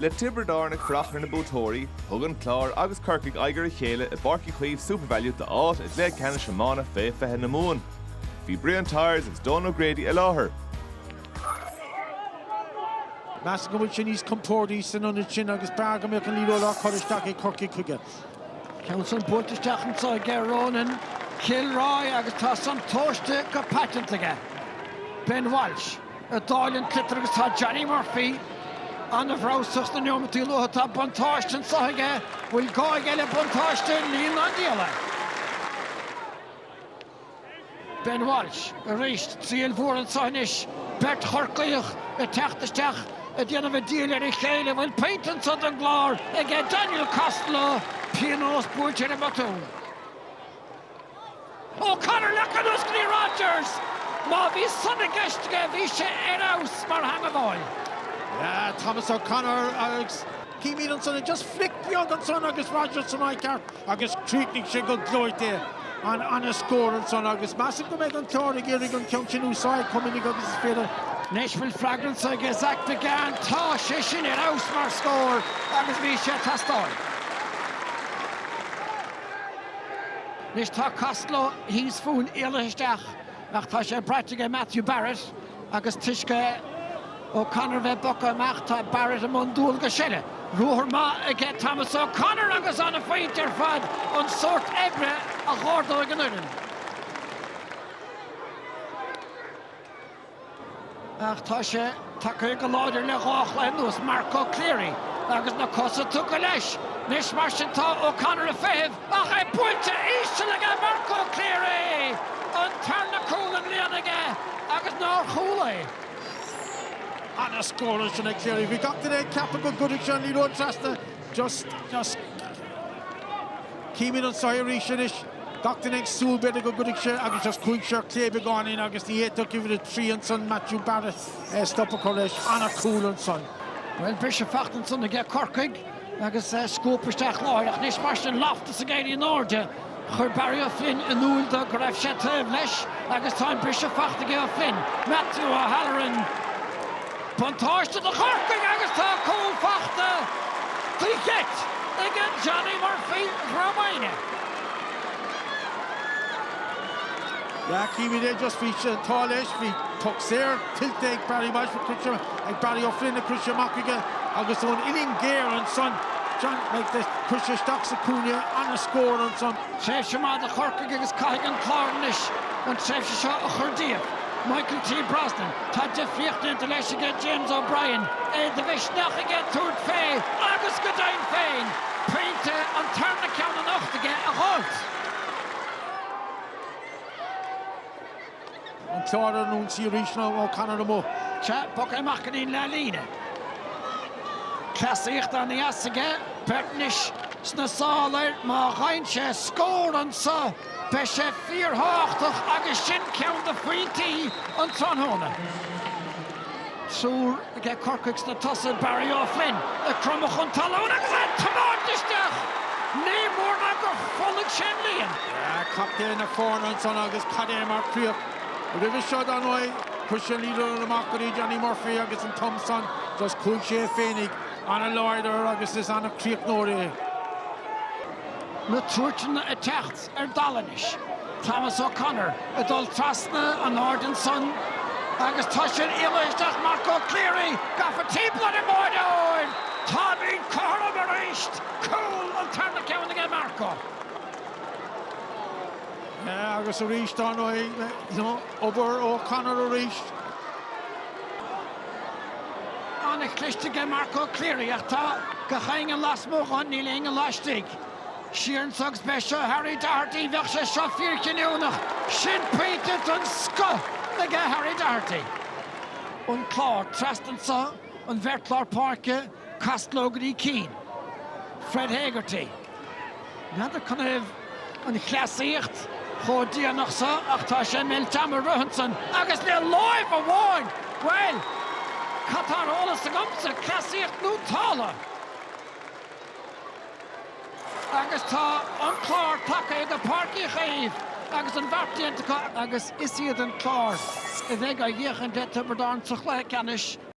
Le Tibredar na crachar na Bútóirí, thugann Clár agus Corcaigh aigear a chéile I Buaicphointí supervalue de áit is le cena semána fé na Mumhan. Bhí Brian Tyres agus Don O'Grady I láthair. Mas go bhfuil sin níos compórdaí san an sin agus beag am an líróla choristeach I Corcaigh chuige. Council Búirteach an sa Gerónan, Kilroy agus tá san tóiste go patentige. Ben Walsh, a dáilin clitar agus tá Johnny Murphy, an a bhráusach na neomatí luha tá buntáiste sa chuige, bhfuil gáig eile buntáiste líon an díala. Ben Walsh, a ríist, tríal bhór an sáinis, Bert Corcaigh, a teachtasteach, a déanamh a díal I chéile, bhfuil peintan sa an Clár, ag Daniel Costello, pianos Buaicphointí Matún. O'Connor lecanús Glee Rogers, má bhí sanna geistige bhí sé aus mar hang a bháil. Yeah, Thomas O'Connor agus Címín an son just flicked beyond an son agus Rogers san aiceart agus tríicnig sé go glóite an a scór an son agus massive go méid an Clár géirigh an ceantin úsáid cuminnig agus is féidir. Nashville fragrance agus Zach began tá sé sin aus mar scór agus bhí sé tastáil. Nis tá Costello hís fún ileisteach ach tá sé braitige Matthew Barrett agus tuisce O'Connor bheith bocha amach tá Barrett am an dúil go seile. Ruair má ag Thomas O'Connor agus an a faoint fad an sort ebre a chórdó ag an uireann. Ach tá sé take go láidir le gách le nús Marco Cleary agus na cosa tú go leis. Nis mar sin tá O'Connor a féh ach é buinte íste le Marco Cleary an tarna cúlan líanaige agus ná chúla. An a scór sin ag Cleary. Bhí gachtain é cappa go godig sin ní ród trasna just Címín an saoirí sin is gachtain ag súl beidir go godig sin agus just chuig sé clébe gáin agus ní héach gibh it trí an son Matthew Barrett stoppa chu leis an a cúil an son. Well, Bishop Fachtan son ag Corcaigh agus scópaisteach láireach nis mar sin loftas a géirí an áde chur Barry O'Flynn in úlda go raibh sé taobh leis agus tá Bishop Fachtan ag O'Flynn Matthew O'Halloran buntáiste do Corcaigh agus tá cúil fachta Cluiche ag Johnny Murphy Romaine. Yeah, Címín é just bhí sé tá leis bhí tuch séir tiltte ag Barry Walsh ag Barry O'Flynn a Cluiche Macaige agus ón inning géir an son John make the Cluiche stach sa cúne an a scór an son. Tréimh sé má a Corcaigh agus caiig an Clárnis an tréimh sé seo a churdíobh. Michael T. Brosnan, tá defriocht leis ag James O'Brien, de bheith snach ag túirt fé agus go dain féin. Peinte an tarna ceann an ochtaige a chót. An Clár an ún sí rísna O'Connor mó. Tja, boc amach gan le líne. Clasaíocht an iasige, pertnis sna sálair má ghain sé scór an sa be sé fíorthachtach agus sin ceann de Buaicphointí an tronhóna. Súr ag Corcaigh na tosa Barry O'Flynn a crumach an talún agus an tamáisteach. Ní mór na gur follig sin líon. Captain na fórn an son agus cadé mar críoch. Ribh seo an óid Cluiche líder amach Johnny Murphy agus an Thompson just chuig sé féinnig an a láidir agus is an a críoch nóirí. Na tuairteanna a techt dalanis. Thomas O'Connor a dul trasna an Arden son agus tá sin ileisteach Marco Cleary gafa tíbla i móide óir. Tá bhí carm a ríist cúil an tarna ceann ag Marco. Agus a ríist an óid obair O'Connor a ríist. Anna cliste Marco Cleary ach tá go chaing an lasmóchan ní léing an laistig. Sian sugs besha Harry Doherty bheadh sé seo fíorcinúnach sin peitet an sco ag Harry Doherty. An Clár trastan sa an Vertlar Parke Costello Grí Keane. Fred Haggerty. Nada connibh an chlásaíocht chódíanach sa ach tá sé Miltamar Ruhanson agus le live a bháin. Well, Qatar ólas a gomsa chlásaíocht nó tála. Agus tá an Clár take ag a Páircí Chaomh agus an bhartaíonta agus is iad an Clár a bheith a dhéchan de Tibredáin sa Chluiche Leathcheannais